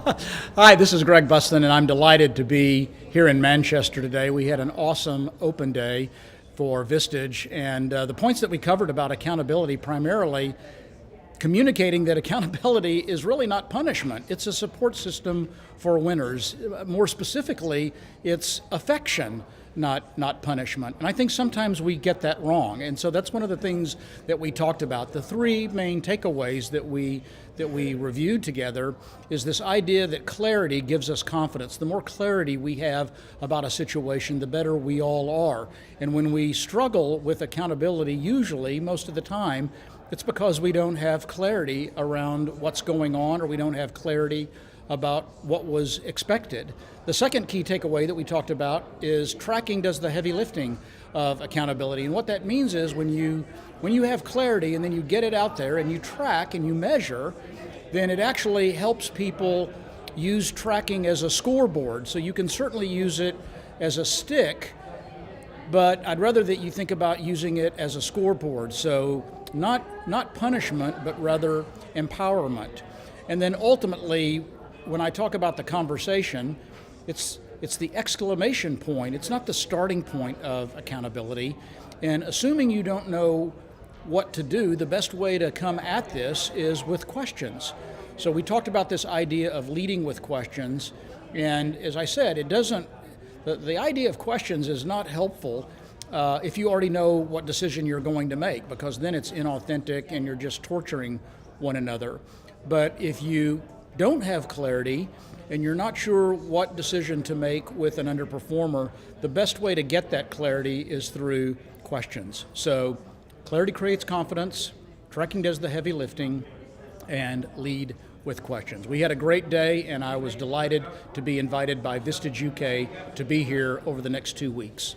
Hi, this is Greg Bustin, and I'm delighted to be here in Manchester today. We had an awesome open day for Vistage, and the points that we covered about accountability, primarily communicating that accountability is really not punishment. It's a support system for winners. More specifically, it's affection, not punishment. And I think sometimes we get that wrong. And so that's one of the things that we talked about. The three main takeaways that we reviewed together is this idea that clarity gives us confidence. The more clarity we have about a situation, the better we all are. And when we struggle with accountability, usually, most of the time, it's because we don't have clarity around what's going on, or we don't have clarity about what was expected. The second key takeaway that we talked about is tracking does the heavy lifting of accountability. And what that means is when you have clarity and then you get it out there and you track and you measure, then it actually helps people use tracking as a scoreboard. So you can certainly use it as a stick, but I'd rather that you think about using it as a scoreboard. So not punishment, but rather empowerment. And then ultimately, when I talk about the conversation, it's the exclamation point. It's not the starting point of accountability. And assuming you don't know what to do, the best way to come at this is with questions. So we talked about this idea of leading with questions. And as I said, the idea of questions is not helpful if you already know what decision you're going to make, because then it's inauthentic and you're just torturing one another. But if you don't have clarity and you're not sure what decision to make with an underperformer, the best way to get that clarity is through questions. So clarity creates confidence, tracking does the heavy lifting, and lead with questions. We had a great day, and I was delighted to be invited by Vistage UK to be here over the next 2 weeks.